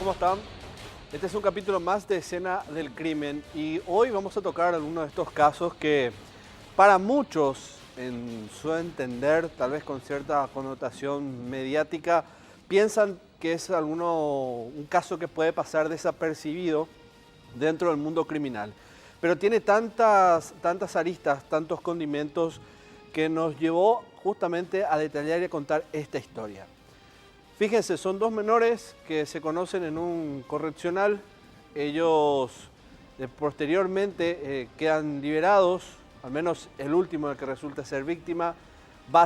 ¿cómo están? Este es un capítulo más de Escena del Crimen y hoy vamos a tocar algunos de estos casos que para muchos, en su entender, tal vez con cierta connotación mediática, piensan que es un caso que puede pasar desapercibido dentro del mundo criminal. Pero tiene tantas aristas, tantos condimentos que nos llevó justamente a detallar y a contar esta historia. Fíjense, son dos menores que se conocen en un correccional. Ellos posteriormente quedan liberados, al menos el último, el que resulta ser víctima,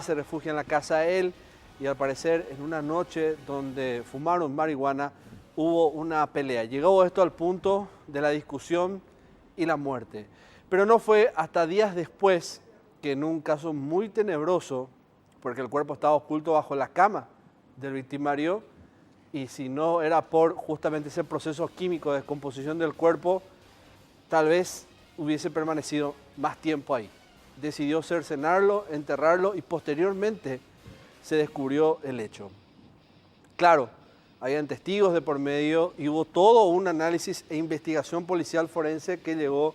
se refugia en la casa de él y al parecer en una noche donde fumaron marihuana hubo una pelea. Llegó esto al punto de la discusión y la muerte. Pero no fue hasta días después que en un caso muy tenebroso, porque el cuerpo estaba oculto bajo la cama del victimario, y si no era por justamente ese proceso químico de descomposición del cuerpo, tal vez hubiese permanecido más tiempo ahí. Decidió cercenarlo, enterrarlo y posteriormente se descubrió el hecho. Claro, habían testigos de por medio y hubo todo un análisis e investigación policial forense que llegó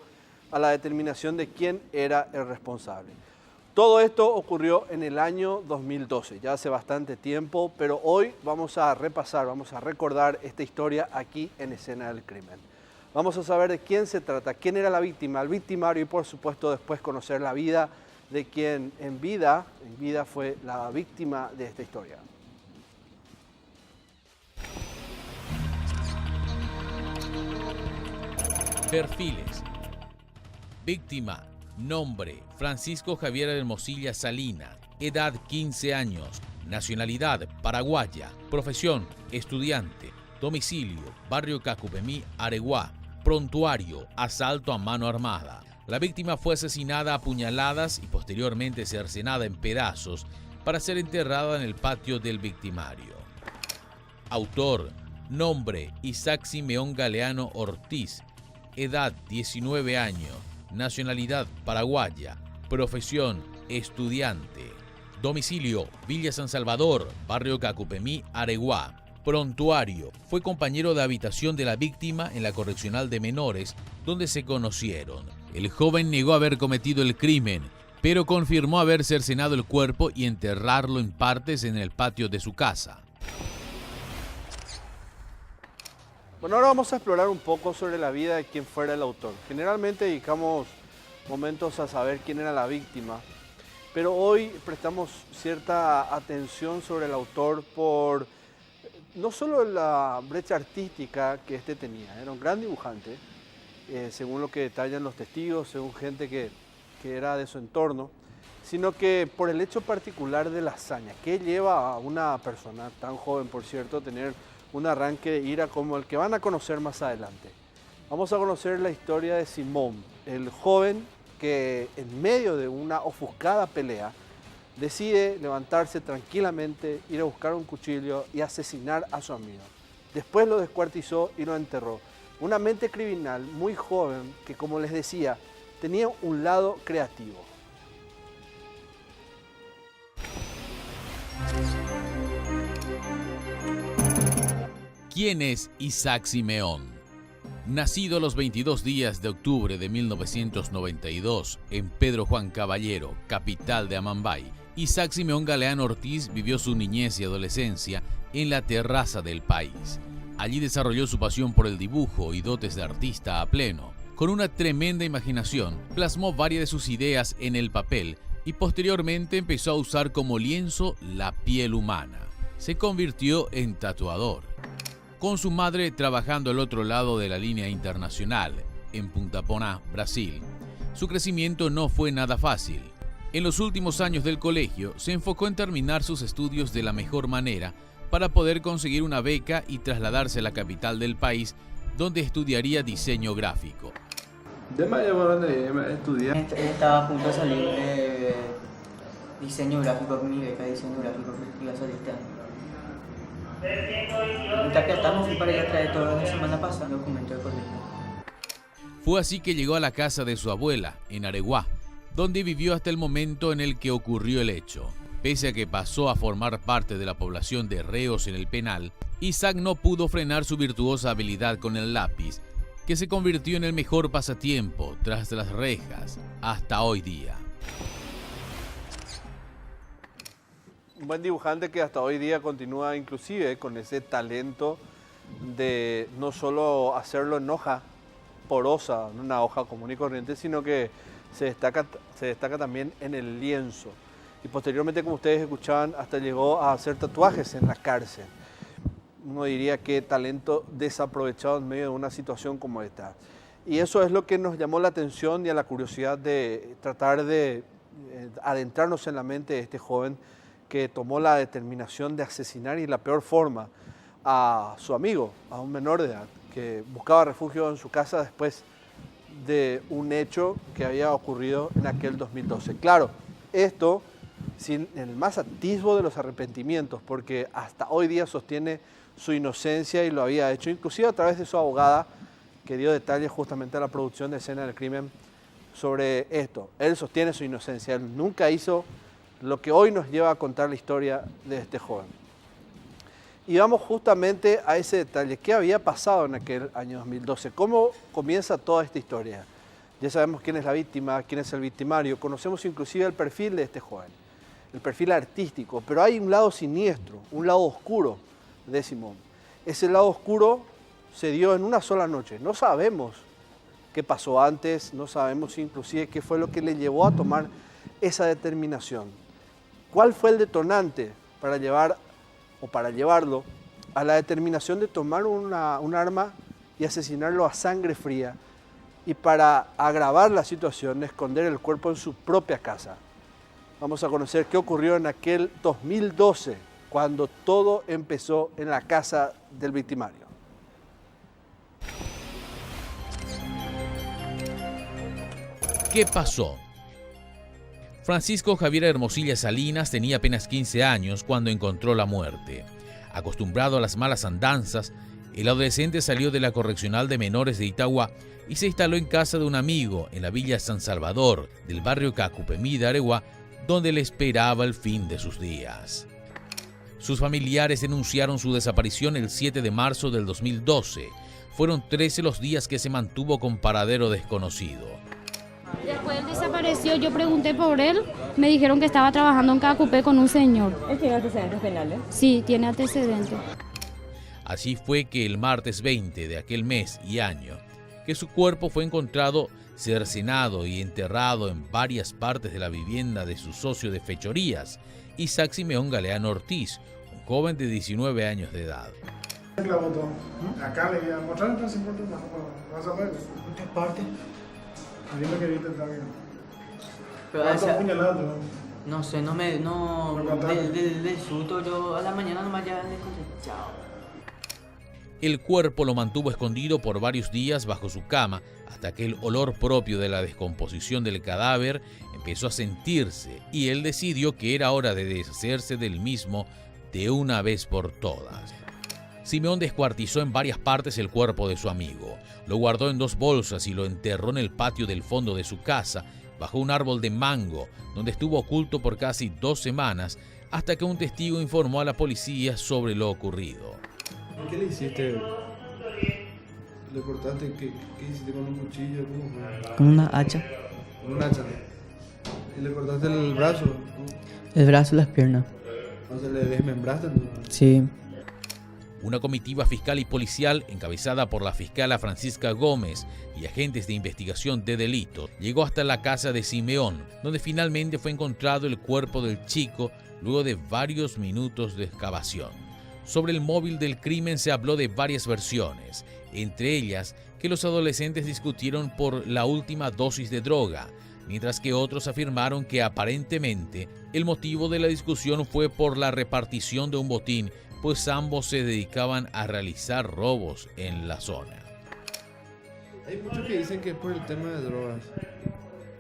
a la determinación de quién era el responsable. Todo esto ocurrió en el año 2012, ya hace bastante tiempo, pero hoy vamos a repasar, vamos a recordar esta historia aquí en Escena del Crimen. Vamos a saber de quién se trata, quién era la víctima, el victimario y por supuesto después conocer la vida de quien en vida fue la víctima de esta historia. Perfiles. Víctima. Nombre: Francisco Javier Hermosilla Salina. Edad: 15 años. Nacionalidad: paraguaya. Profesión: estudiante. Domicilio: Barrio Cacupemí, Areguá. Prontuario: asalto a mano armada. La víctima fue asesinada a puñaladas y posteriormente cercenada en pedazos para ser enterrada en el patio del victimario. Autor: nombre: Isaac Simeón Galeano Ortiz. Edad: 19 años. Nacionalidad: paraguaya. Profesión: estudiante. Domicilio: Villa San Salvador, Barrio Cacupemí, Areguá. Prontuario: fue compañero de habitación de la víctima en la correccional de menores, donde se conocieron. El joven negó haber cometido el crimen, pero confirmó haber cercenado el cuerpo y enterrarlo en partes en el patio de su casa. Bueno, ahora vamos a explorar un poco sobre la vida de quien fuera el autor. Generalmente dedicamos momentos a saber quién era la víctima, pero hoy prestamos cierta atención sobre el autor por no solo la brecha artística que este tenía, era un gran dibujante, según lo que detallan los testigos, según gente que era de su entorno, sino que por el hecho particular de la hazaña que lleva a una persona tan joven, por cierto, tener un arranque de ira como el que van a conocer más adelante. Vamos a conocer la historia de Simón, el joven que en medio de una ofuscada pelea decide levantarse tranquilamente, ir a buscar un cuchillo y asesinar a su amigo. Después lo descuartizó y lo enterró. Una mente criminal muy joven que, como les decía, tenía un lado creativo. ¿Quién es Isaac Simeón? Nacido los 22 días de octubre de 1992 en Pedro Juan Caballero, capital de Amambay, Isaac Simeón Galeano Ortiz vivió su niñez y adolescencia en la terraza del país. Allí desarrolló su pasión por el dibujo y dotes de artista a pleno. Con una tremenda imaginación, plasmó varias de sus ideas en el papel y posteriormente empezó a usar como lienzo la piel humana. Se convirtió en tatuador. Con su madre trabajando al otro lado de la línea internacional, en Punta Poná, Brasil. Su crecimiento no fue nada fácil. En los últimos años del colegio, se enfocó en terminar sus estudios de la mejor manera para poder conseguir una beca y trasladarse a la capital del país, donde estudiaría diseño gráfico. Estaba a punto de salir diseño gráfico, mi beca de diseño gráfico que iba a salir este año. Ya que estamos, fui para ir a traer toda la semana pasada documento de colegio. Fue así que llegó a la casa de su abuela, en Areguá, donde vivió hasta el momento en el que ocurrió el hecho. Pese a que pasó a formar parte de la población de reos en el penal, Isaac no pudo frenar su virtuosa habilidad con el lápiz, que se convirtió en el mejor pasatiempo tras las rejas hasta hoy día. Un buen dibujante que hasta hoy día continúa inclusive con ese talento de no solo hacerlo en hoja porosa, en una hoja común y corriente, sino que se destaca también en el lienzo. Y posteriormente, como ustedes escuchaban, hasta llegó a hacer tatuajes en la cárcel. Uno diría que talento desaprovechado en medio de una situación como esta. Y eso es lo que nos llamó la atención y a la curiosidad de tratar de adentrarnos en la mente de este joven que tomó la determinación de asesinar y la peor forma a su amigo, a un menor de edad, que buscaba refugio en su casa después de un hecho que había ocurrido en aquel 2012. Claro, esto sin el más atisbo de los arrepentimientos, porque hasta hoy día sostiene su inocencia y lo había hecho, inclusive a través de su abogada, que dio detalles justamente a la producción de Escena del Crimen sobre esto. Él sostiene su inocencia, él nunca hizo lo que hoy nos lleva a contar la historia de este joven. Y vamos justamente a ese detalle. ¿Qué había pasado en aquel año 2012? ¿Cómo comienza toda esta historia? Ya sabemos quién es la víctima, quién es el victimario. Conocemos inclusive el perfil de este joven, el perfil artístico. Pero hay un lado siniestro, un lado oscuro de Simón. Ese lado oscuro se dio en una sola noche. No sabemos qué pasó antes, no sabemos inclusive qué fue lo que le llevó a tomar esa determinación. ¿Cuál fue el detonante para llevarlo a la determinación de tomar un arma y asesinarlo a sangre fría y para agravar la situación, esconder el cuerpo en su propia casa? Vamos a conocer qué ocurrió en aquel 2012, cuando todo empezó en la casa del victimario. ¿Qué pasó? Francisco Javier Hermosilla Salinas tenía apenas 15 años cuando encontró la muerte. Acostumbrado a las malas andanzas, el adolescente salió de la correccional de menores de Itagua y se instaló en casa de un amigo en la villa San Salvador del barrio Cacupemí de Areguá, donde le esperaba el fin de sus días. Sus familiares denunciaron su desaparición el 7 de marzo del 2012. Fueron 13 los días que se mantuvo con paradero desconocido. Después él desapareció, yo pregunté por él, me dijeron que estaba trabajando en Cacupé con un señor. ¿Él tiene antecedentes penales? Sí, tiene antecedentes. Así fue que el martes 20 de aquel mes y año, que su cuerpo fue encontrado cercenado y enterrado en varias partes de la vivienda de su socio de fechorías, Isaac Simeón Galeano Ortiz, un joven de 19 años de edad. Acá le voy a mostrar entonces más o menos. ¿En qué parte? Dime que viste también. Pero ¿Cuántos esa- puñaladas? No sé, del susto yo a la mañana nomás ya le conté, chao. El cuerpo lo mantuvo escondido por varios días bajo su cama hasta que el olor propio de la descomposición del cadáver empezó a sentirse y él decidió que era hora de deshacerse del mismo de una vez por todas. Simeón descuartizó en varias partes el cuerpo de su amigo, lo guardó en 2 bolsas y lo enterró en el patio del fondo de su casa, bajo un árbol de mango, donde estuvo oculto por casi 2 semanas, hasta que un testigo informó a la policía sobre lo ocurrido. ¿Qué le hiciste? ¿Le cortaste? ¿Qué hiciste con un cuchillo? ¿Cómo fue? Con una hacha, Con un hacha. ¿Y le cortaste el brazo? el brazo y las piernas. O sea, le desmembraste. Sí. Una comitiva fiscal y policial, encabezada por la fiscala Francisca Gómez y agentes de investigación de delitos, llegó hasta la casa de Simeón, donde finalmente fue encontrado el cuerpo del chico luego de varios minutos de excavación. Sobre el móvil del crimen se habló de varias versiones, entre ellas que los adolescentes discutieron por la última dosis de droga, mientras que otros afirmaron que aparentemente el motivo de la discusión fue por la repartición de un botín, pues ambos se dedicaban a realizar robos en la zona. Hay muchos que dicen que es por el tema de drogas.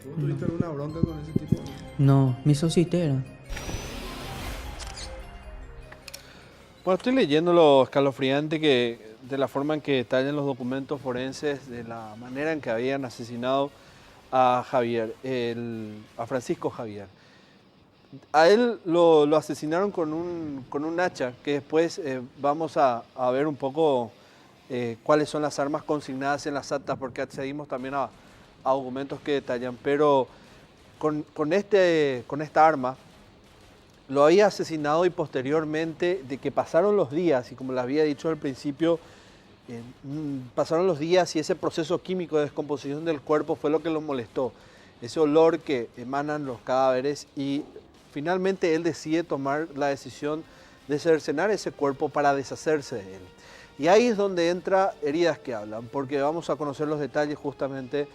¿Tú tuviste alguna bronca con ese tipo? No, mi socitera. Bueno, estoy leyendo lo escalofriante de la forma en que detallan los documentos forenses, de la manera en que habían asesinado a Javier, a Francisco Javier. A él lo asesinaron con un hacha, que después vamos a ver un poco cuáles son las armas consignadas en las actas, porque accedimos también a documentos que detallan. Pero con esta arma lo había asesinado y posteriormente de que pasaron los días, y como le había dicho al principio, pasaron los días y ese proceso químico de descomposición del cuerpo fue lo que lo molestó. Ese olor que emanan los cadáveres, y finalmente él decide tomar la decisión de cercenar ese cuerpo para deshacerse de él. Y ahí es donde entra Heridas que Hablan, porque vamos a conocer los detalles justamente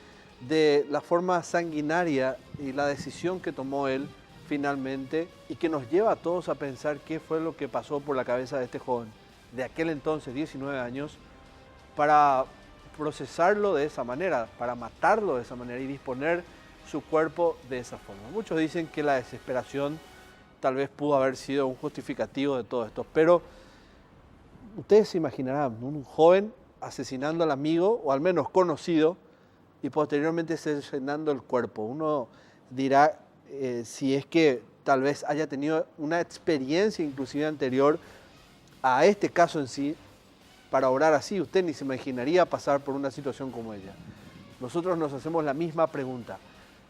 de la forma sanguinaria y la decisión que tomó él finalmente, y que nos lleva a todos a pensar qué fue lo que pasó por la cabeza de este joven de aquel entonces, 19 años, para procesarlo de esa manera, para matarlo de esa manera y disponer su cuerpo de esa forma. Muchos dicen que la desesperación tal vez pudo haber sido un justificativo de todo esto, pero ustedes se imaginarán un joven asesinando al amigo, o al menos conocido, y posteriormente cercenando el cuerpo. Uno dirá si es que tal vez haya tenido una experiencia inclusive anterior a este caso en sí, para obrar así. Usted ni se imaginaría pasar por una situación como ella. Nosotros nos hacemos la misma pregunta.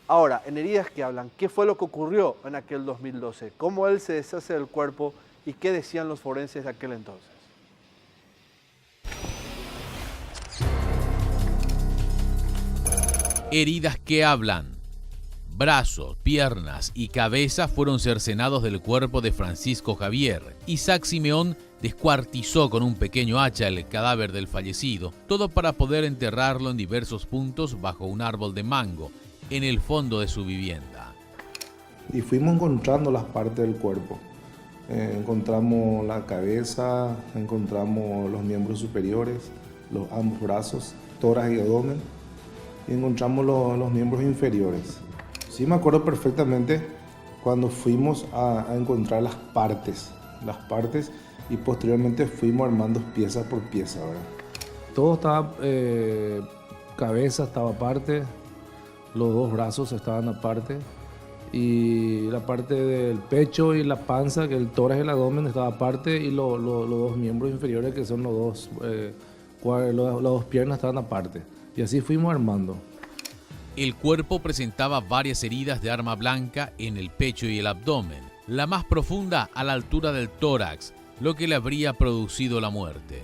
Ahora, en Heridas que Hablan, ¿qué fue lo que ocurrió en aquel 2012? ¿Cómo él se deshace del cuerpo y qué decían los forenses de aquel entonces? Heridas que hablan. Brazos, piernas y cabeza fueron cercenados del cuerpo de Francisco Javier. Isaac Simeón descuartizó con un pequeño hacha el cadáver del fallecido, todo para poder enterrarlo en diversos puntos bajo un árbol de mango, en el fondo de su vivienda. Y fuimos encontrando las partes del cuerpo. Encontramos la cabeza, encontramos los miembros superiores, ambos brazos, tórax y abdomen, y encontramos los miembros inferiores. Sí me acuerdo perfectamente cuando fuimos a encontrar las partes, y posteriormente fuimos armando pieza por pieza, ¿verdad? Todo estaba, cabeza estaba aparte, los dos brazos estaban aparte, y la parte del pecho y la panza, que el tórax y el abdomen estaba aparte, y los dos miembros inferiores, que son las dos piernas, estaban aparte. Y así fuimos armando. El cuerpo presentaba varias heridas de arma blanca en el pecho y el abdomen, la más profunda a la altura del tórax, lo que le habría producido la muerte.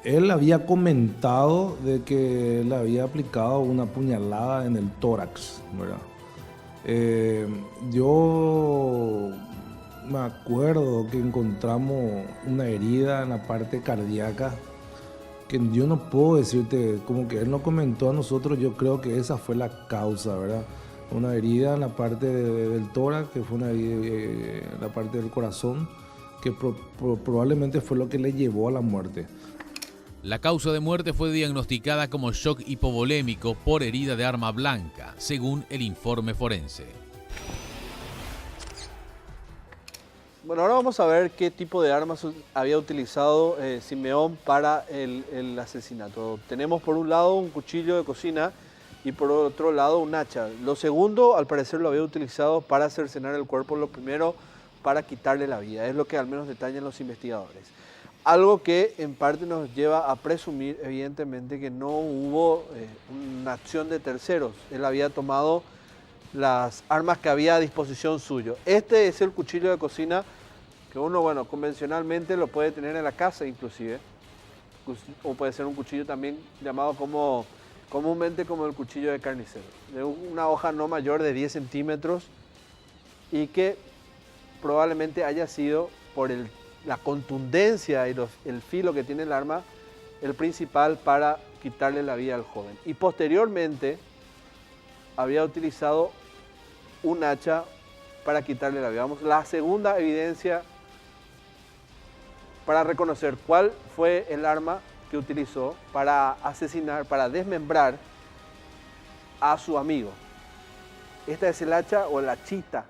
Él había comentado de que le había aplicado una puñalada en el tórax, ¿verdad? Yo me acuerdo que encontramos una herida en la parte cardíaca, que yo no puedo decirte, como que él nos comentó a nosotros, yo creo que esa fue la causa, ¿verdad? Una herida en la parte del tórax, que fue una herida en la parte del corazón, que probablemente fue lo que le llevó a la muerte. La causa de muerte fue diagnosticada como shock hipovolémico por herida de arma blanca, según el informe forense. Bueno, ahora vamos a ver qué tipo de armas había utilizado Simeón para el asesinato. Tenemos por un lado un cuchillo de cocina y por otro lado un hacha. Lo segundo, al parecer, lo había utilizado para cercenar el cuerpo, lo primero para quitarle la vida. Es lo que al menos detallan los investigadores. Algo que en parte nos lleva a presumir, evidentemente, que no hubo una acción de terceros. Él había tomado las armas que había a disposición suyo. Este es el cuchillo de cocina que uno, bueno, convencionalmente lo puede tener en la casa inclusive. O puede ser un cuchillo también llamado comúnmente como el cuchillo de carnicero. De una hoja no mayor de 10 centímetros y que probablemente haya sido por la contundencia y el filo que tiene el arma, el principal para quitarle la vida al joven. Y posteriormente había utilizado un hacha para quitarle la vida. Vamos, la segunda evidencia para reconocer cuál fue el arma que utilizó para asesinar, para desmembrar a su amigo. Esta es el hacha o la hachita,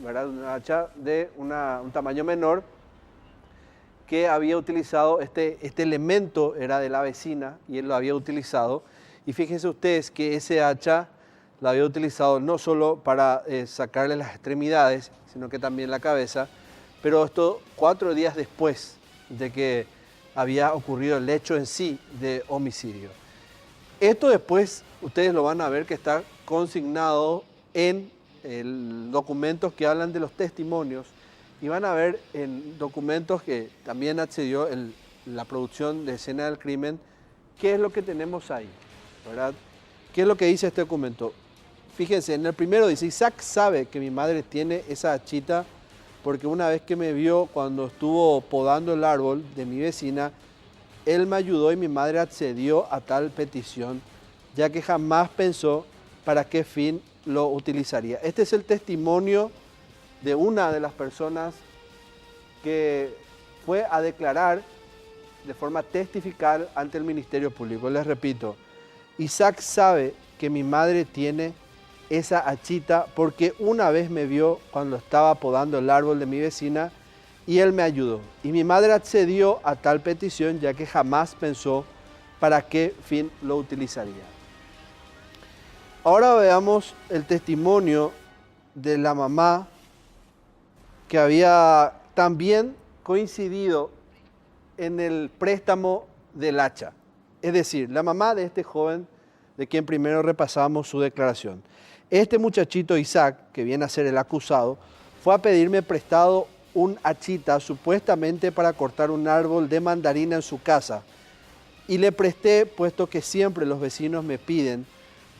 ¿verdad? Una hacha de un tamaño menor, que había utilizado, este elemento era de la vecina y él lo había utilizado. Y fíjense ustedes que ese hacha la había utilizado no solo para sacarle las extremidades, sino que también la cabeza, pero esto 4 días después de que había ocurrido el hecho en sí de homicidio. Esto después ustedes lo van a ver que está consignado en documentos que hablan de los testimonios y van a ver en documentos que también accedió la producción de escena del crimen, qué es lo que tenemos ahí, ¿verdad? ¿Qué es lo que dice este documento? Fíjense, en el primero dice, Isaac sabe que mi madre tiene esa hachita porque una vez que me vio cuando estuvo podando el árbol de mi vecina, él me ayudó y mi madre accedió a tal petición, ya que jamás pensó para qué fin lo utilizaría. Este es el testimonio de una de las personas que fue a declarar de forma testifical ante el Ministerio Público. Les repito, Isaac sabe que mi madre tiene esa hachita porque una vez me vio cuando estaba podando el árbol de mi vecina y él me ayudó. Y mi madre accedió a tal petición ya que jamás pensó para qué fin lo utilizaría. Ahora veamos el testimonio de la mamá que había también coincidido en el préstamo del hacha. Es decir, la mamá de este joven de quien primero repasamos su declaración. Este muchachito Isaac, que viene a ser el acusado, fue a pedirme prestado un hachita supuestamente para cortar un árbol de mandarina en su casa y le presté puesto que siempre los vecinos me piden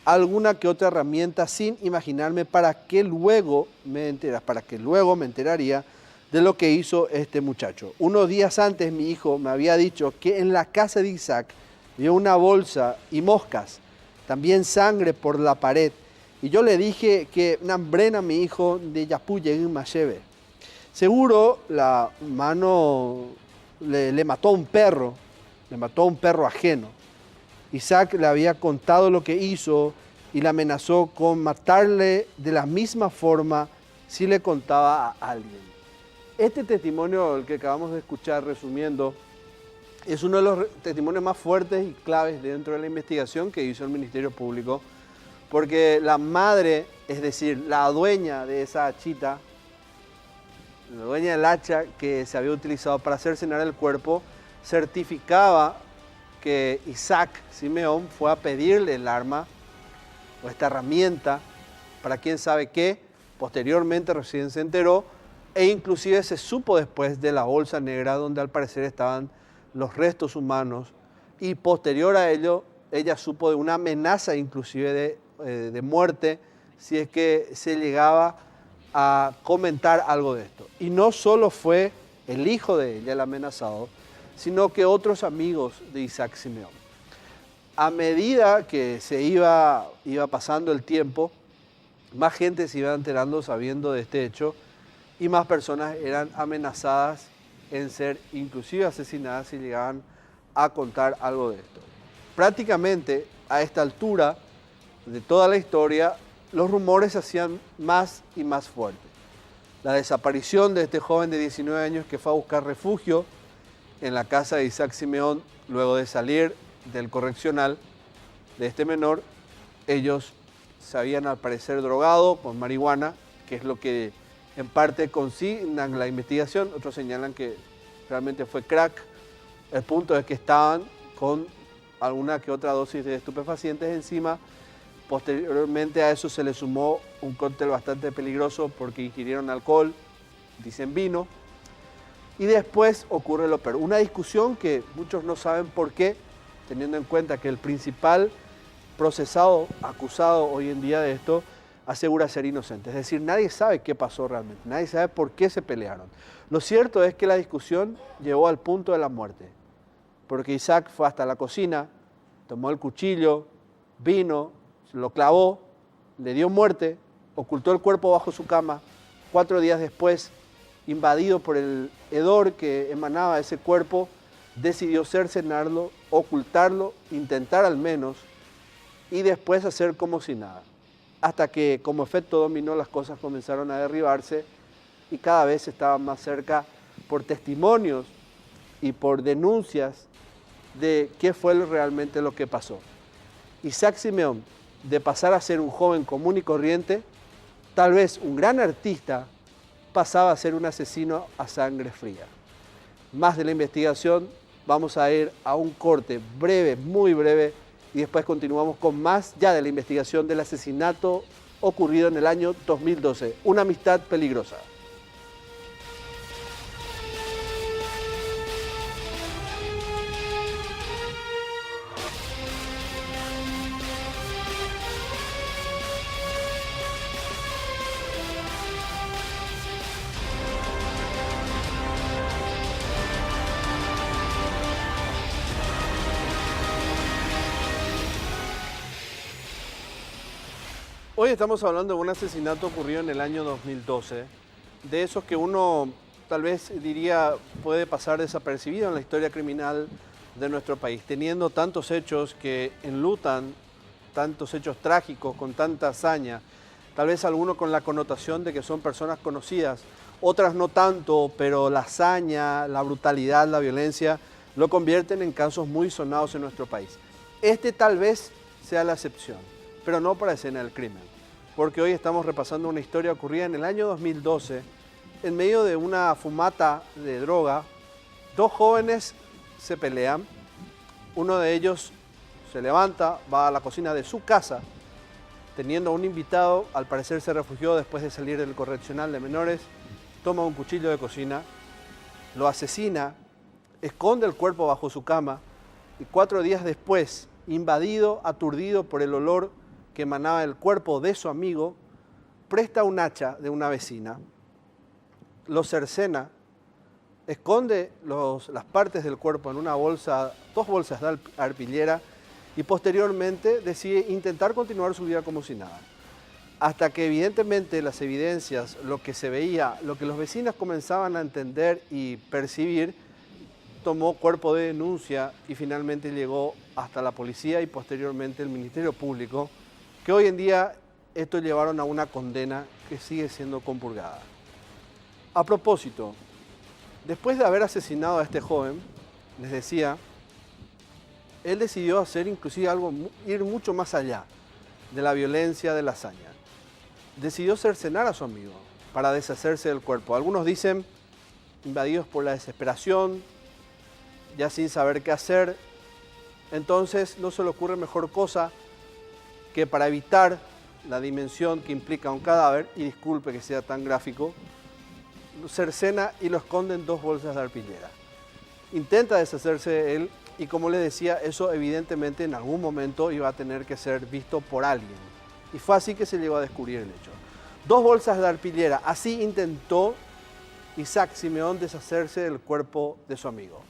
alguna que otra herramienta sin imaginarme para que luego me enteraría de lo que hizo este muchacho. Unos días antes mi hijo me había dicho que en la casa de Isaac vio una bolsa y moscas, también sangre por la pared, y yo le dije que nambrena mi hijo de yapuye y macheve. Seguro la mano le mató a un perro, ajeno. Isaac le había contado lo que hizo y le amenazó con matarle de la misma forma si le contaba a alguien. Este testimonio, el que acabamos de escuchar resumiendo, es uno de los testimonios más fuertes y claves dentro de la investigación que hizo el Ministerio Público, porque la madre, es decir, la dueña de esa hachita, la dueña del hacha que se había utilizado para cercenar el cuerpo, certificaba que Isaac Simeón fue a pedirle el arma o esta herramienta para quién sabe qué. Posteriormente recién se enteró e inclusive se supo después de la bolsa negra donde al parecer estaban los restos humanos, y posterior a ello ella supo de una amenaza inclusive de muerte si es que se llegaba a comentar algo de esto. Y no solo fue el hijo de ella el amenazado, sino que otros amigos de Isaac Simeón. A medida que se iba pasando el tiempo, más gente se iba enterando sabiendo de este hecho y más personas eran amenazadas en ser inclusive asesinadas si llegaban a contar algo de esto. Prácticamente a esta altura de toda la historia, los rumores se hacían más y más fuertes. La desaparición de este joven de 19 años que fue a buscar refugio en la casa de Isaac Simeón luego de salir del correccional de este menor, ellos se habían al parecer drogado con marihuana, que es lo que en parte consignan la investigación. Otros señalan que realmente fue crack. El punto es que estaban con alguna que otra dosis de estupefacientes encima. Posteriormente a eso se le sumó un cóctel bastante peligroso porque ingirieron alcohol, dicen vino. Y después ocurre lo peor. Una discusión que muchos no saben por qué, teniendo en cuenta que el principal procesado, acusado hoy en día de esto, asegura ser inocente. Es decir, nadie sabe qué pasó realmente, nadie sabe por qué se pelearon. Lo cierto es que la discusión llevó al punto de la muerte, porque Isaac fue hasta la cocina, tomó el cuchillo, vino, lo clavó, le dio muerte, ocultó el cuerpo bajo su cama. 4 días después, invadido por el hedor que emanaba de ese cuerpo, decidió cercenarlo, ocultarlo, intentar al menos, y después hacer como si nada. Hasta que, como efecto dominó, las cosas comenzaron a derribarse y cada vez estaban más cerca por testimonios y por denuncias de qué fue realmente lo que pasó. Isaac Simeón de pasar a ser un joven común y corriente, tal vez un gran artista, pasaba a ser un asesino a sangre fría. Más de la investigación, vamos a ir a un corte breve, muy breve, y después continuamos con más ya de la investigación del asesinato ocurrido en el año 2012, una amistad peligrosa. Hoy estamos hablando de un asesinato ocurrido en el año 2012, de esos que uno tal vez diría puede pasar desapercibido en la historia criminal de nuestro país, teniendo tantos hechos que enlutan, tantos hechos trágicos con tanta hazaña, tal vez algunos con la connotación de que son personas conocidas, otras no tanto, pero la hazaña, la brutalidad, la violencia lo convierten en casos muy sonados en nuestro país. Este tal vez sea la excepción, pero no para escena del crimen, porque hoy estamos repasando una historia ocurrida en el año 2012, en medio de una fumata de droga. Dos jóvenes se pelean, uno de ellos se levanta, va a la cocina de su casa, teniendo a un invitado, al parecer se refugió después de salir del correccional de menores, toma un cuchillo de cocina, lo asesina, esconde el cuerpo bajo su cama y 4 días después, invadido, aturdido por el olor que emanaba del cuerpo de su amigo, presta un hacha de una vecina, lo cercena, esconde las partes del cuerpo en una bolsa, 2 bolsas de arpillera y posteriormente decide intentar continuar su vida como si nada. Hasta que evidentemente las evidencias, lo que se veía, lo que los vecinos comenzaban a entender y percibir, tomó cuerpo de denuncia y finalmente llegó hasta la policía y posteriormente el Ministerio Público, que hoy en día esto llevaron a una condena que sigue siendo compurgada. A propósito, después de haber asesinado a este joven, les decía, él decidió hacer inclusive algo, ir mucho más allá de la violencia, de la hazaña. Decidió cercenar a su amigo para deshacerse del cuerpo. Algunos dicen, invadidos por la desesperación, ya sin saber qué hacer, entonces no se le ocurre mejor cosa que para evitar la dimensión que implica un cadáver, y disculpe que sea tan gráfico, lo cercena y lo esconde en 2 bolsas de arpillera. Intenta deshacerse de él y, como les decía, eso evidentemente en algún momento iba a tener que ser visto por alguien. Y fue así que se llegó a descubrir el hecho. 2 bolsas de arpillera, así intentó Isaac Simeón deshacerse del cuerpo de su amigo.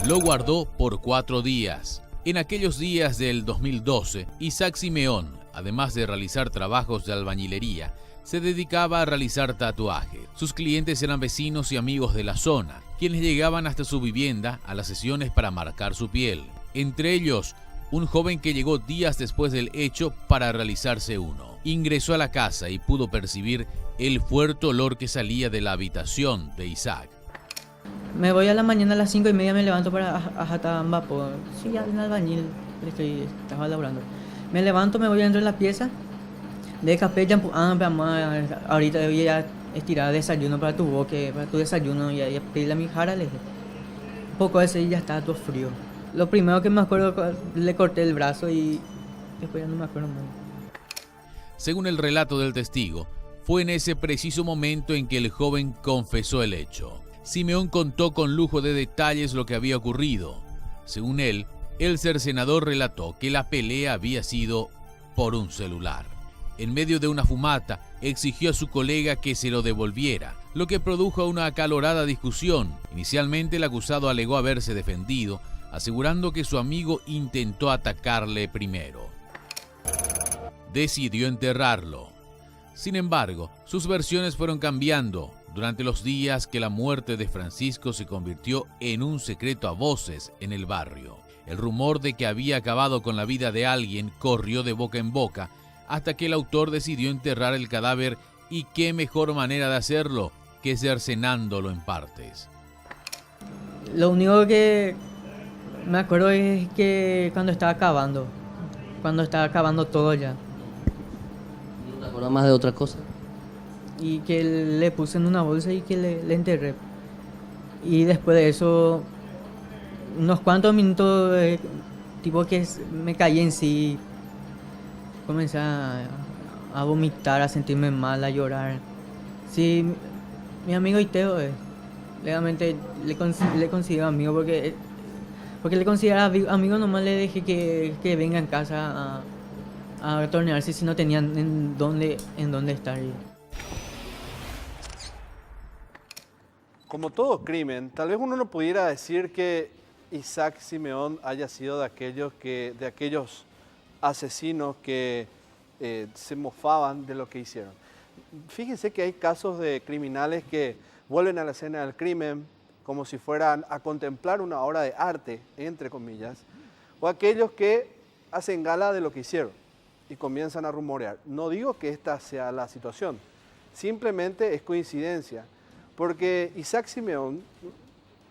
Lo guardó por 4 días. En aquellos días del 2012, Isaac Simeón, además de realizar trabajos de albañilería, se dedicaba a realizar tatuajes. Sus clientes eran vecinos y amigos de la zona, quienes llegaban hasta su vivienda a las sesiones para marcar su piel. Entre ellos, un joven que llegó días después del hecho para realizarse uno. Ingresó a la casa y pudo percibir el fuerte olor que salía de la habitación de Isaac. Me voy a la mañana a las 5:30, me levanto para Ajatambapo. Sí, ya en albañil estaba laburando. Me levanto, me voy dentro de la pieza. De café, ahorita voy a estirar desayuno para tu boque, para tu desayuno, y a pedirle a mi jara, le dije. Un poco ese y ya estaba todo frío. Lo primero que me acuerdo, le corté el brazo y después ya no me acuerdo más. Según el relato del testigo, fue en ese preciso momento en que el joven confesó el hecho. Simeón contó con lujo de detalles lo que había ocurrido. Según él, el cercenador relató que la pelea había sido por un celular. En medio de una fumata, exigió a su colega que se lo devolviera, lo que produjo una acalorada discusión. Inicialmente el acusado alegó haberse defendido, asegurando que su amigo intentó atacarle primero. Decidió enterrarlo. Sin embargo, sus versiones fueron cambiando durante los días que la muerte de Francisco se convirtió en un secreto a voces en el barrio. El rumor de que había acabado con la vida de alguien corrió de boca en boca hasta que el autor decidió enterrar el cadáver, y qué mejor manera de hacerlo que cercenándolo en partes. Lo único que me acuerdo es que cuando estaba acabando todo ya, ¿No te acuerdas más de otra cosa? y que le puse en una bolsa y que le enterré. Y después de eso, unos cuantos minutos, tipo que me caí en sí, comencé a vomitar, a sentirme mal, a llorar. Sí, mi amigo Iteo realmente le considero amigo porque le considero amigo, nomás le dejé que venga en casa a retornarse si no tenían en dónde estar. Como todo crimen, tal vez uno no pudiera decir que Isaac Simeón haya sido de aquellos asesinos que se mofaban de lo que hicieron. Fíjense que hay casos de criminales que vuelven a la escena del crimen como si fueran a contemplar una obra de arte, entre comillas, o aquellos que hacen gala de lo que hicieron y comienzan a rumorear. No digo que esta sea la situación, simplemente es coincidencia, porque Isaac Simeón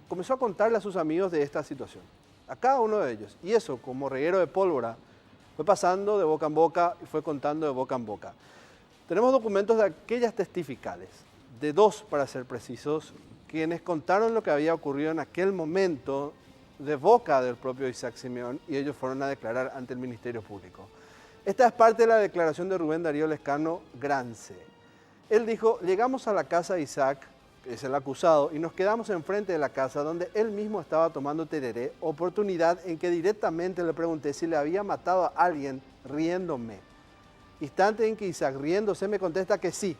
comenzó a contarle a sus amigos de esta situación, a cada uno de ellos, y eso, como reguero de pólvora, fue pasando de boca en boca y fue contando de boca en boca. Tenemos documentos de aquellas testificales, de 2 para ser precisos, quienes contaron lo que había ocurrido en aquel momento de boca del propio Isaac Simeón, y ellos fueron a declarar ante el Ministerio Público. Esta es parte de la declaración de Rubén Darío Lescano Grance. Él dijo: llegamos a la casa de Isaac, que es el acusado, y nos quedamos enfrente de la casa donde él mismo estaba tomando tereré, oportunidad en que directamente le pregunté si le había matado a alguien riéndome. Instante en que Isaac, riéndose, me contesta que sí,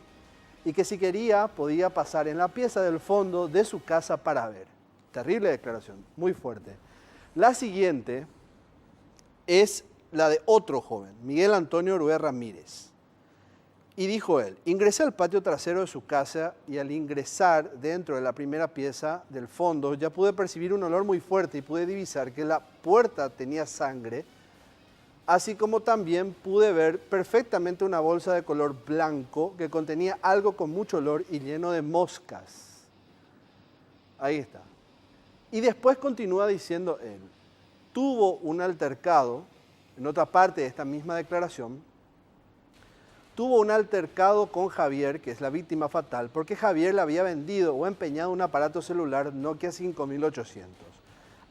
y que si quería podía pasar en la pieza del fondo de su casa para ver. Terrible declaración, muy fuerte. La siguiente es la de otro joven, Miguel Antonio Orué Ramírez. Y dijo él: ingresé al patio trasero de su casa y al ingresar dentro de la primera pieza del fondo ya pude percibir un olor muy fuerte y pude divisar que la puerta tenía sangre, así como también pude ver perfectamente una bolsa de color blanco que contenía algo con mucho olor y lleno de moscas. Ahí está. Y después continúa diciendo él: tuvo un altercado, en otra parte de esta misma declaración, tuvo un altercado con Javier, que es la víctima fatal, porque Javier le había vendido o empeñado un aparato celular Nokia 5800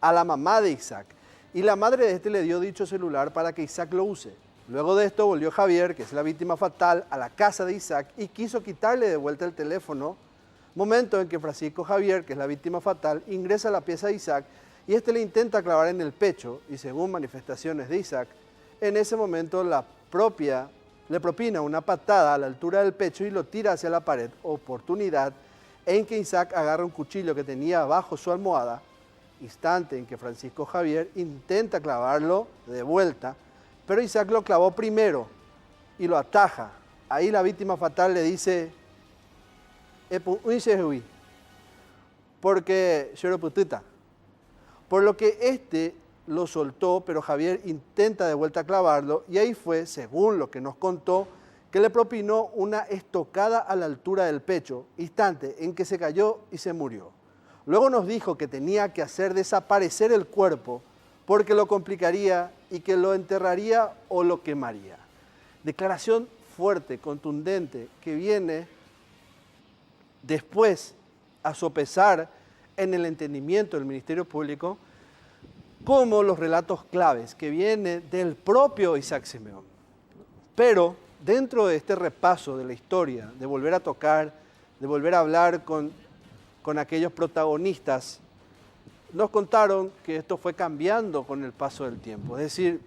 a la mamá de Isaac, y la madre de este le dio dicho celular para que Isaac lo use. Luego de esto volvió Javier, que es la víctima fatal, a la casa de Isaac y quiso quitarle de vuelta el teléfono, momento en que Francisco Javier, que es la víctima fatal, ingresa a la pieza de Isaac y este le intenta clavar en el pecho, y según manifestaciones de Isaac, en ese momento le propina una patada a la altura del pecho y lo tira hacia la pared, oportunidad en que Isaac agarra un cuchillo que tenía bajo su almohada, instante en que Francisco Javier intenta clavarlo de vuelta, pero Isaac lo clavó primero y lo ataja. Ahí la víctima fatal le dice: porque por lo que este lo soltó, pero Javier intenta de vuelta clavarlo, y ahí fue, según lo que nos contó, que le propinó una estocada a la altura del pecho, instante en que se cayó y se murió. Luego nos dijo que tenía que hacer desaparecer el cuerpo porque lo complicaría y que lo enterraría o lo quemaría. Declaración fuerte, contundente, que viene después a sopesar en el entendimiento del Ministerio Público como los relatos claves que vienen del propio Isaac Simeón. Pero dentro de este repaso de la historia, de volver a tocar, de volver a hablar con aquellos protagonistas, nos contaron que esto fue cambiando con el paso del tiempo. Es decir,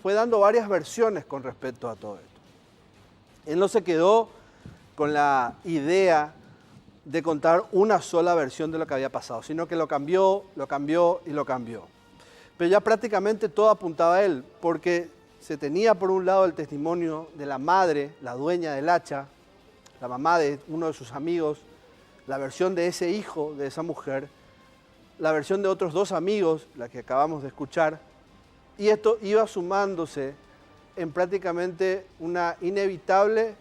fue dando varias versiones con respecto a todo esto. Él no se quedó con la idea de contar una sola versión de lo que había pasado, sino que lo cambió y lo cambió. Pero ya prácticamente todo apuntaba a él, porque se tenía por un lado el testimonio de la madre, la dueña del hacha, la mamá de uno de sus amigos, la versión de ese hijo, de esa mujer, la versión de otros 2 amigos, la que acabamos de escuchar, y esto iba sumándose en prácticamente una inevitable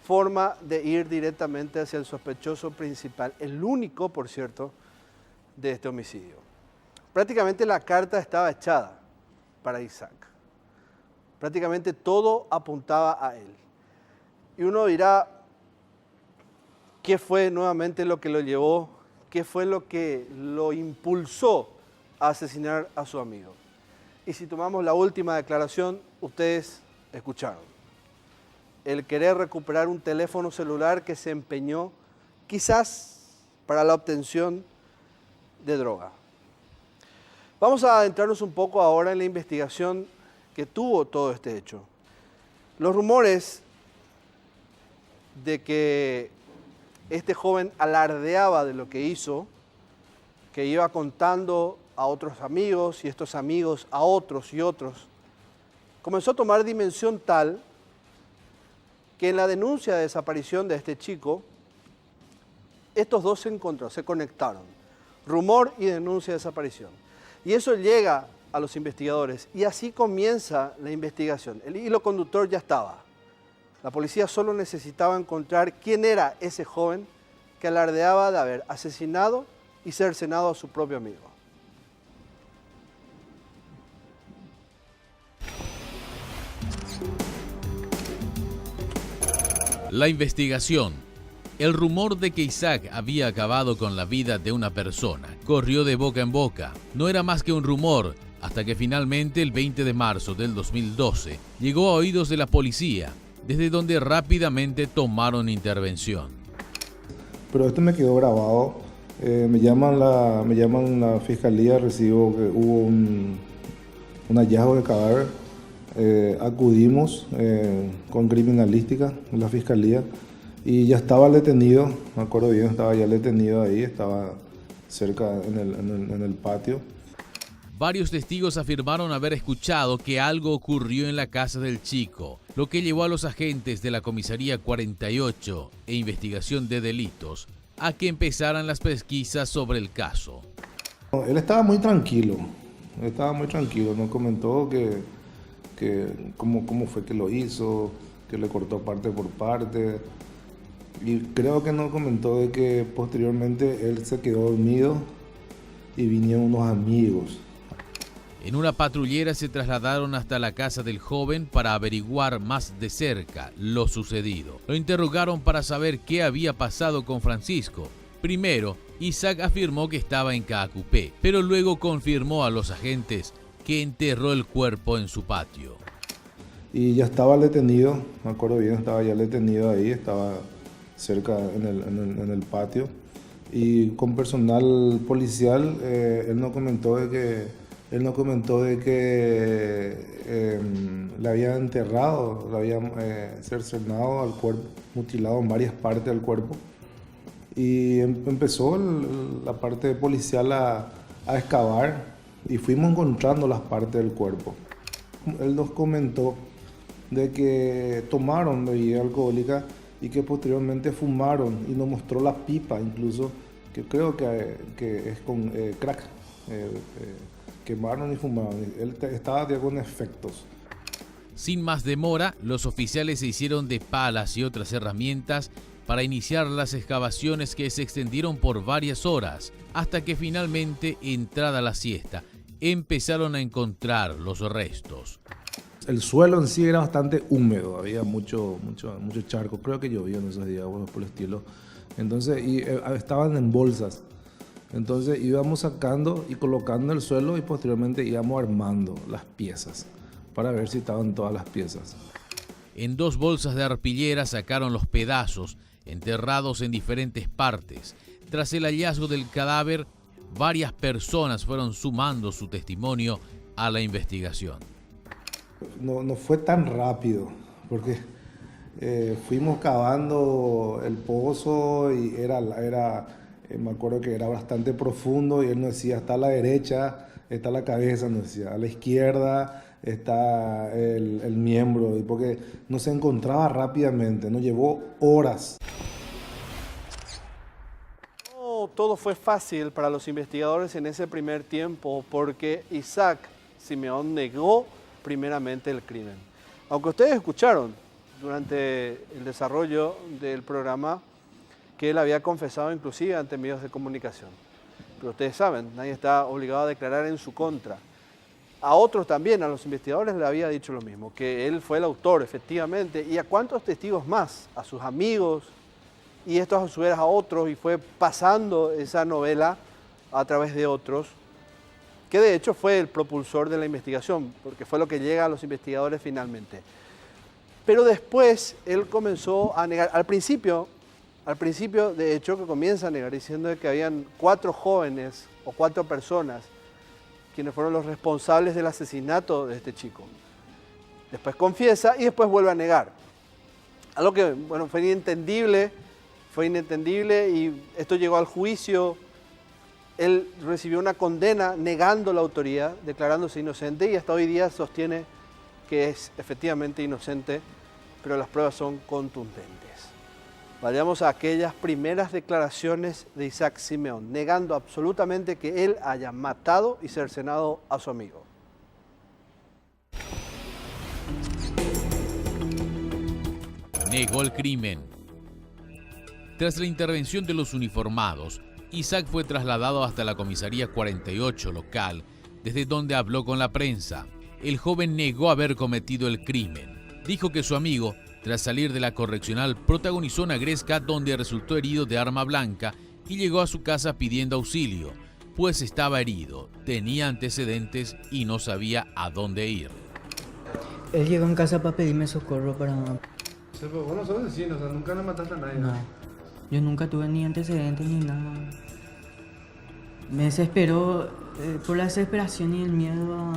forma de ir directamente hacia el sospechoso principal, el único, por cierto, de este homicidio. Prácticamente la carta estaba echada para Isaac. Prácticamente todo apuntaba a él. Y uno dirá, ¿qué fue nuevamente lo que lo llevó? ¿Qué fue lo que lo impulsó a asesinar a su amigo? Y si tomamos la última declaración, ustedes escucharon. El querer recuperar un teléfono celular que se empeñó quizás para la obtención de droga. Vamos a adentrarnos un poco ahora en la investigación que tuvo todo este hecho. Los rumores de que este joven alardeaba de lo que hizo, que iba contando a otros amigos y estos amigos a otros y otros, comenzó a tomar dimensión tal que en la denuncia de desaparición de este chico, estos dos se encontraron, se conectaron. Rumor y denuncia de desaparición. Y eso llega a los investigadores y así comienza la investigación. El hilo conductor ya estaba. La policía solo necesitaba encontrar quién era ese joven que alardeaba de haber asesinado y cercenado a su propio amigo. La investigación. El rumor de que Isaac había acabado con la vida de una persona corrió de boca en boca. No era más que un rumor, hasta que finalmente el 20 de marzo del 2012 llegó a oídos de la policía, desde donde rápidamente tomaron intervención. Pero esto me quedó grabado. Me llaman la fiscalía, recibo que hubo un hallazgo de cadáver. Acudimos con criminalística en la fiscalía y ya estaba el detenido, me acuerdo bien, estaba ya el detenido ahí, estaba cerca en el patio. Varios testigos afirmaron haber escuchado que algo ocurrió en la casa del chico, lo que llevó a los agentes de la Comisaría 48 e Investigación de Delitos a que empezaran las pesquisas sobre el caso. Él estaba muy tranquilo, nos comentó que cómo fue que lo hizo, que le cortó parte por parte. Y creo que nos comentó de que posteriormente él se quedó dormido y vinieron unos amigos. En una patrullera se trasladaron hasta la casa del joven para averiguar más de cerca lo sucedido. Lo interrogaron para saber qué había pasado con Francisco. Primero, Isaac afirmó que estaba en Caacupé, pero luego confirmó a los agentes que enterró el cuerpo en su patio. Y ya estaba el detenido, me acuerdo bien, estaba ya el detenido ahí, estaba cerca en el patio. Y con personal policial, él nos comentó de que le habían enterrado, le habían cercenado al cuerpo, mutilado en varias partes del cuerpo. Y empezó la parte policial a excavar y fuimos encontrando las partes del cuerpo. Él nos comentó de que tomaron bebida alcohólica y que posteriormente fumaron y nos mostró la pipa incluso, que creo que es con crack. Quemaron y fumaron. Él estaba ya con efectos. Sin más demora, los oficiales se hicieron de palas y otras herramientas para iniciar las excavaciones que se extendieron por varias horas, hasta que finalmente, entrada la siesta, empezaron a encontrar los restos. El suelo en sí era bastante húmedo, había mucho charco, creo que llovió en esos días, bueno, por el estilo. Entonces, estaban en bolsas. Entonces íbamos sacando y colocando en el suelo y posteriormente íbamos armando las piezas para ver si estaban todas las piezas. En 2 bolsas de arpillera sacaron los pedazos, enterrados en diferentes partes. Tras el hallazgo del cadáver, varias personas fueron sumando su testimonio a la investigación. No fue tan rápido, porque fuimos cavando el pozo y me acuerdo que era bastante profundo y él nos decía, está a la derecha, está la cabeza, nos decía, a la izquierda está el miembro, y porque no se encontraba rápidamente, nos llevó horas. No todo fue fácil para los investigadores en ese primer tiempo, porque Isaac Simeón negó primeramente el crimen. Aunque ustedes escucharon durante el desarrollo del programa que él había confesado inclusive ante medios de comunicación. pero ustedes saben, nadie está obligado a declarar en su contra. A otros también, a los investigadores le había dicho lo mismo, que él fue el autor, efectivamente, y a cuántos testigos más, a sus amigos, y estos a su vez a otros, y fue pasando esa novela a través de otros, que de hecho fue el propulsor de la investigación, porque fue lo que llega a los investigadores finalmente. Pero después él comenzó a negar, al principio de hecho que comienza a negar, diciendo que habían 4 jóvenes o 4 personas quienes fueron los responsables del asesinato de este chico. Después confiesa y después vuelve a negar. Algo que, bueno, fue inentendible y esto llegó al juicio. Él recibió una condena negando la autoría, declarándose inocente y hasta hoy día sostiene que es efectivamente inocente, pero las pruebas son contundentes. Vayamos a aquellas primeras declaraciones de Isaac Simeón, negando absolutamente que él haya matado y cercenado a su amigo. Negó el crimen. Tras la intervención de los uniformados, Isaac fue trasladado hasta la comisaría 48 local, desde donde habló con la prensa. El joven negó haber cometido el crimen. Dijo que su amigo, tras salir de la correccional, protagonizó una gresca donde resultó herido de arma blanca y llegó a su casa pidiendo auxilio, pues estaba herido, tenía antecedentes y no sabía a dónde ir. Él llegó en casa para pedirme socorro para... Pero vos no sos vecino, o sea, nunca le mataste a nadie. No, yo nunca tuve ni antecedentes ni nada. Me desesperó por la desesperación y el miedo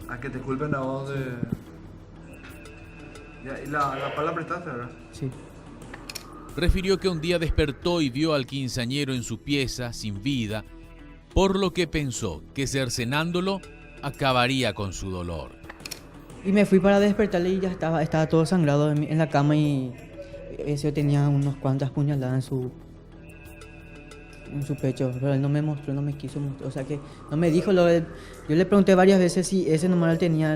A que te culpen a vos de... Y la pala prestaste, ¿verdad? Sí. Refirió que un día despertó y vio al quinceañero en su pieza, sin vida, por lo que pensó que cercenándolo acabaría con su dolor. Y me fui para despertarle y ya estaba todo sangrado en la cama y ese tenía unas cuantas puñaladas en su pecho, pero él no me mostró, no me quiso mostrar, o sea que no me dijo yo le pregunté varias veces si ese nomás él tenía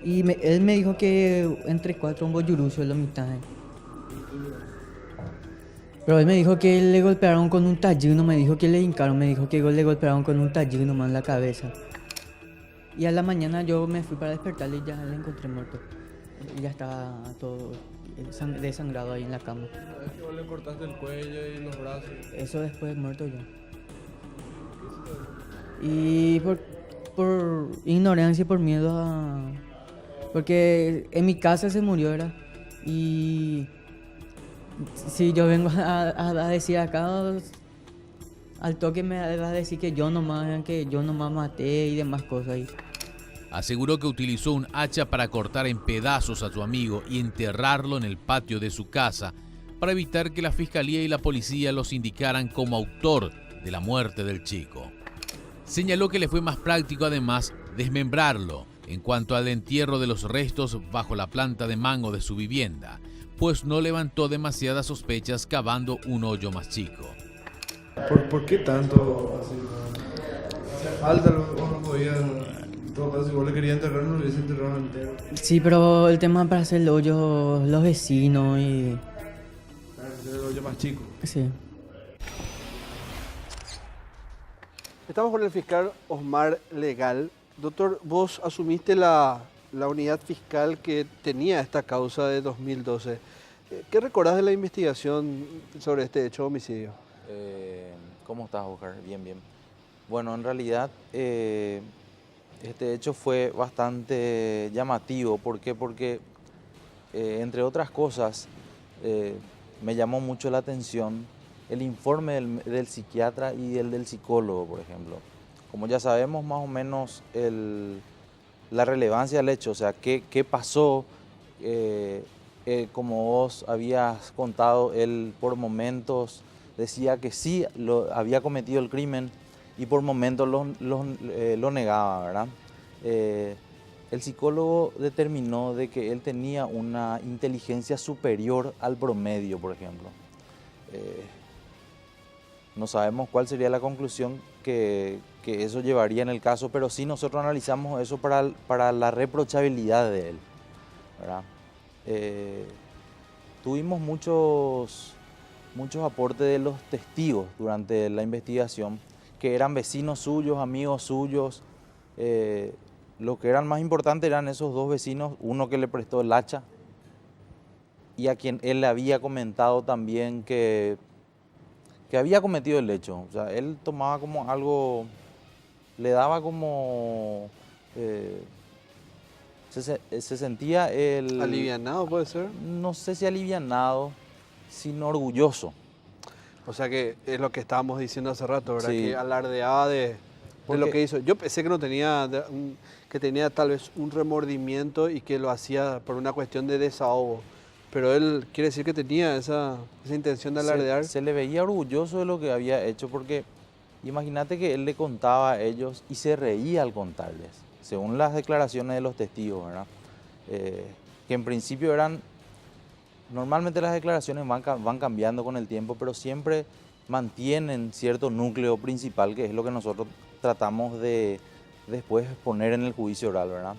y él me dijo que entre 4 un boyurucho es la mitad. Pero él me dijo que le golpearon con un taller, no me dijo que le hincaron, me dijo que le golpearon con un taller nomás en la cabeza. Y a la mañana yo me fui para despertarle y ya le encontré muerto. Y ya estaba todo desangrado ahí en la cama. ¿Vos le cortaste el cuello y los brazos? Eso después muerto yo. Y por ignorancia y por miedo a... Porque en mi casa se murió, ¿verdad? Y si yo vengo a decir acá, al toque me va a decir que yo nomás maté y demás cosas. Aseguró que utilizó un hacha para cortar en pedazos a su amigo y enterrarlo en el patio de su casa para evitar que la fiscalía y la policía los indicaran como autor de la muerte del chico. Señaló que le fue más práctico además desmembrarlo en cuanto al entierro de los restos bajo la planta de mango de su vivienda, pues no levantó demasiadas sospechas cavando un hoyo más chico. ¿Por qué tanto así? Falta, no podía... En todo caso, si vos le querías enterrar, no lo hubiese enterrado entero. Sí, pero el tema para hacer el hoyo, los vecinos y... Para hacer el hoyo más chico. Sí. Estamos con el fiscal Osmar Legal. Doctor, vos asumiste la unidad fiscal que tenía esta causa de 2012. ¿Qué recordás de la investigación sobre este hecho de homicidio? ¿Cómo estás, Oscar? Bien, bien. Bueno, en realidad este hecho fue bastante llamativo. ¿Por qué? Porque, entre otras cosas, me llamó mucho la atención el informe del psiquiatra y el del psicólogo, por ejemplo. Como ya sabemos más o menos la relevancia del hecho, o sea, qué pasó, como vos habías contado, él por momentos decía que sí había cometido el crimen y por momentos lo negaba, ¿verdad? El psicólogo determinó de que él tenía una inteligencia superior al promedio, por ejemplo. No sabemos cuál sería la conclusión que eso llevaría en el caso, pero sí nosotros analizamos eso para la reprochabilidad de él, ¿verdad? Tuvimos muchos muchos aportes de los testigos durante la investigación, que eran vecinos suyos, amigos suyos. Lo que eran más importante eran esos dos vecinos, uno que le prestó el hacha y a quien él le había comentado también que había cometido el hecho. O sea, él tomaba como algo, le daba como... se sentía el... ¿Alivianado puede ser? No sé si alivianado, sino orgulloso. O sea que es lo que estábamos diciendo hace rato, ¿verdad? Sí. Que alardeaba de lo que hizo. Yo pensé que no tenía, que tenía tal vez un remordimiento y que lo hacía por una cuestión de desahogo. Pero él quiere decir que tenía esa intención de alardear. Se le veía orgulloso de lo que había hecho porque imagínate que él le contaba a ellos y se reía al contarles, según las declaraciones de los testigos, ¿verdad? Que en principio eran, normalmente las declaraciones van cambiando con el tiempo, pero siempre mantienen cierto núcleo principal, que es lo que nosotros tratamos de después poner en el juicio oral, ¿verdad?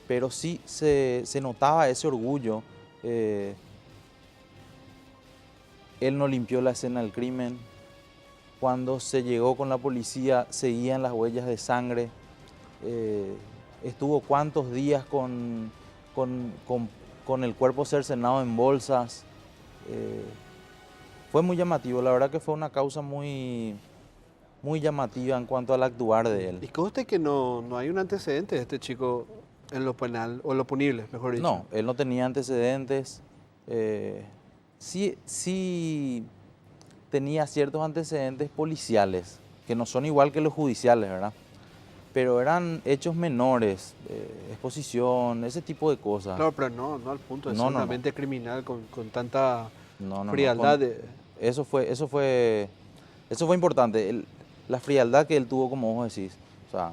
Pero sí se notaba ese orgullo. Él no limpió la escena del crimen. Cuando se llegó con la policía, seguían las huellas de sangre. Estuvo cuántos días con el cuerpo cercenado en bolsas. Fue muy llamativo, la verdad que fue una causa muy, muy llamativa en cuanto al actuar de él. Y conste que no hay un antecedente de este chico en lo penal, o en lo punible, mejor dicho. No, él no tenía antecedentes. Sí tenía ciertos antecedentes policiales, que no son igual que los judiciales, ¿verdad? Pero eran hechos menores, exposición, ese tipo de cosas. Claro, pero no al punto de ser una mente criminal con tanta No, frialdad. Eso fue importante, la frialdad que él tuvo, como vos decís. O sea,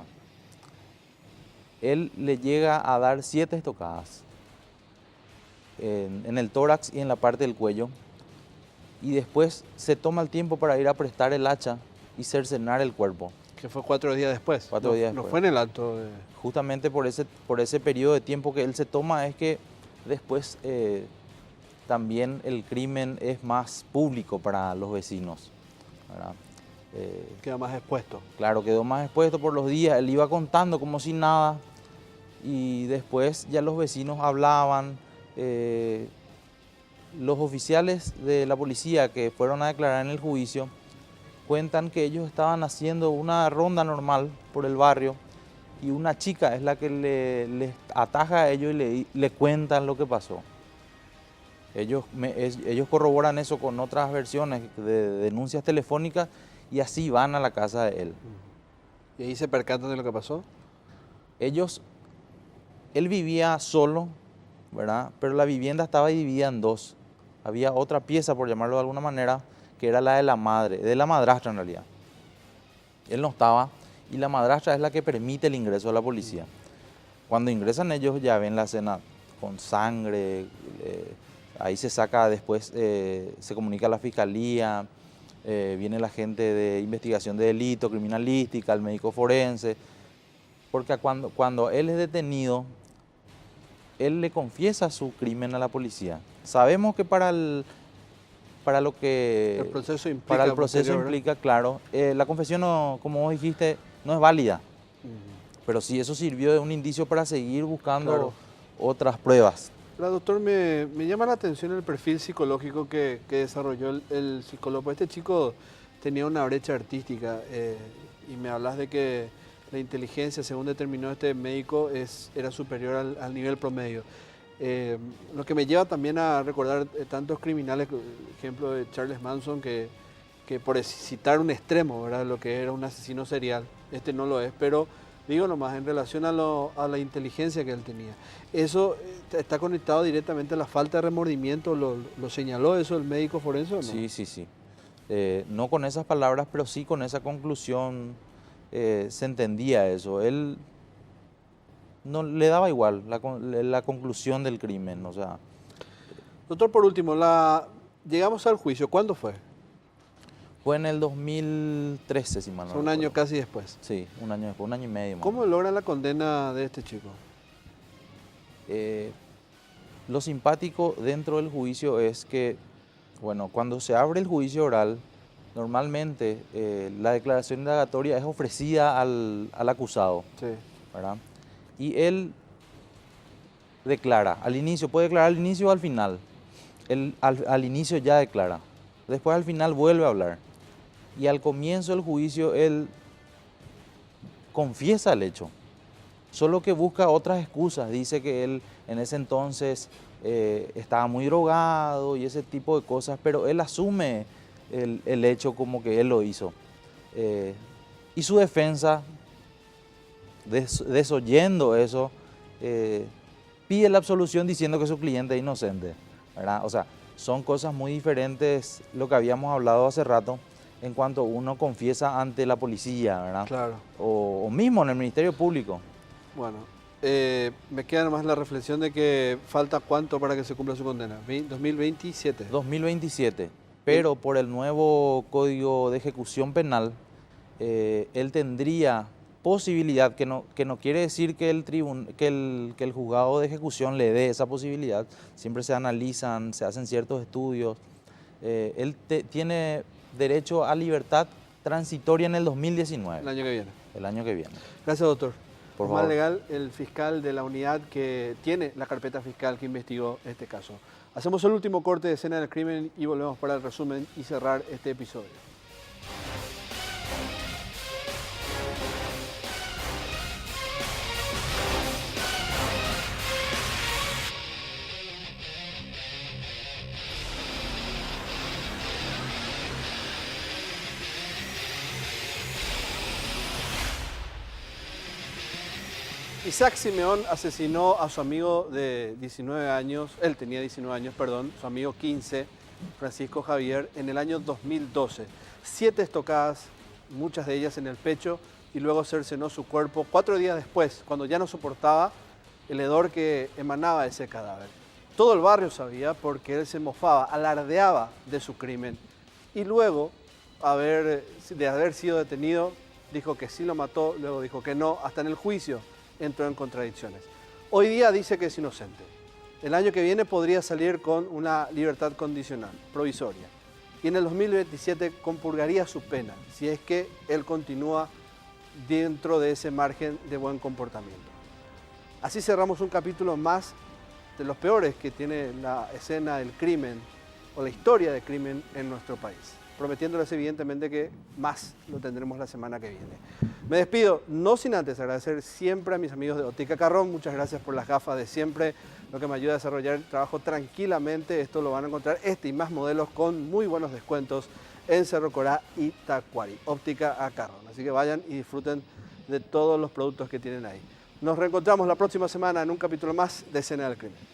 él le llega a dar 7 estocadas en el tórax y en la parte del cuello, y después se toma el tiempo para ir a prestar el hacha y cercenar el cuerpo. Que fue 4 días después. 4 días después. No fue en el acto de... Justamente por ese periodo de tiempo que él se toma es que después también el crimen es más público para los vecinos, ¿verdad? Queda más expuesto. Claro, quedó más expuesto por los días. Él iba contando como si nada y después ya los vecinos hablaban. Los oficiales de la policía que fueron a declarar en el juicio cuentan que ellos estaban haciendo una ronda normal por el barrio y una chica es la que les ataja a ellos y le cuentan lo que pasó. Ellos corroboran eso con otras versiones de denuncias telefónicas y así van a la casa de él. ¿Y ahí se percatan de lo que pasó? Él vivía solo, ¿verdad? Pero la vivienda estaba dividida en 2. Había otra pieza, por llamarlo de alguna manera, que era la de la madre, de la madrastra en realidad. Él no estaba y la madrastra es la que permite el ingreso de la policía. Cuando ingresan ellos ya ven la escena con sangre, ahí se saca después, se comunica a la fiscalía, viene la gente de investigación de delito, criminalística, el médico forense, porque cuando él es detenido, él le confiesa su crimen a la policía. Sabemos que para el proceso implica, claro, la confesión, no, como vos dijiste, no es válida. Pero sí, eso sirvió de un indicio para seguir buscando otras pruebas. Doctor, me llama la atención el perfil psicológico que desarrolló el psicólogo. Este chico tenía una brecha artística y me hablas de que la inteligencia, según determinó este médico, era superior al nivel promedio. Lo que me lleva también a recordar tantos criminales, ejemplo de Charles Manson, que por citar un extremo, ¿verdad? Lo que era un asesino serial, este no lo es, pero digo nomás en relación a la inteligencia que él tenía. ¿Eso está conectado directamente a la falta de remordimiento? ¿Lo señaló eso el médico forense o no? Sí. No con esas palabras, pero sí con esa conclusión se entendía eso. Él no le daba igual la conclusión del crimen, o sea. Doctor, por último, llegamos al juicio. ¿Cuándo fue? Fue en el 2013, si mal no recuerdo. Un año casi después. Sí, un año después, un año y medio. ¿Cómo logran la condena de este chico? Lo simpático dentro del juicio es que Bueno, cuando se abre el juicio oral, normalmente la declaración indagatoria es ofrecida al acusado, Sí. ¿verdad? Y él declara al inicio, puede declarar al inicio o al final. Él al inicio ya declara, después al final vuelve a hablar. Y al comienzo del juicio él confiesa el hecho, solo que busca otras excusas. Dice que él en ese entonces estaba muy drogado y ese tipo de cosas, pero él asume el hecho como que él lo hizo. Y su defensa, desoyendo eso, pide la absolución diciendo que su cliente es inocente, ¿verdad? O sea, son cosas muy diferentes lo que habíamos hablado hace rato en cuanto uno confiesa ante la policía, ¿verdad? Claro. O mismo en el Ministerio Público. Bueno, me queda nomás la reflexión de que falta cuánto para que se cumpla su condena. 2027. 2027, pero por el nuevo Código de Ejecución Penal, él tendría posibilidad, que no quiere decir que el juzgado de ejecución le dé esa posibilidad, siempre se analizan, se hacen ciertos estudios. Él tiene derecho a libertad transitoria en el 2019. El año que viene. El año que viene. Gracias, doctor. Por Omar favor. Legal, el fiscal de la unidad que tiene la carpeta fiscal que investigó este caso. Hacemos el último corte de escena del crimen y volvemos para el resumen y cerrar este episodio. Isaac Simeón asesinó a su amigo de 19 años, él tenía 19 años, perdón, su amigo 15, Francisco Javier, en el año 2012. 7 estocadas, muchas de ellas en el pecho, y luego cercenó su cuerpo 4 días después, cuando ya no soportaba el hedor que emanaba ese cadáver. Todo el barrio sabía porque él se mofaba, alardeaba de su crimen, y luego de haber sido detenido, dijo que sí lo mató, luego dijo que no, hasta en el juicio entró en contradicciones. Hoy día dice que es inocente. El año que viene podría salir con una libertad condicional, provisoria. Y en el 2027 compurgaría su pena, si es que él continúa dentro de ese margen de buen comportamiento. Así cerramos un capítulo más de los peores que tiene la escena del crimen o la historia del crimen en nuestro país. Prometiéndoles evidentemente que más lo tendremos la semana que viene. Me despido, no sin antes agradecer siempre a mis amigos de Óptica Carrón. Muchas gracias por las gafas de siempre, lo que me ayuda a desarrollar el trabajo tranquilamente. Esto lo van a encontrar, este y más modelos con muy buenos descuentos en Cerro Corá y Tacuari. Óptica Carrón. Así que vayan y disfruten de todos los productos que tienen ahí. Nos reencontramos la próxima semana en un capítulo más de Escena del Crimen.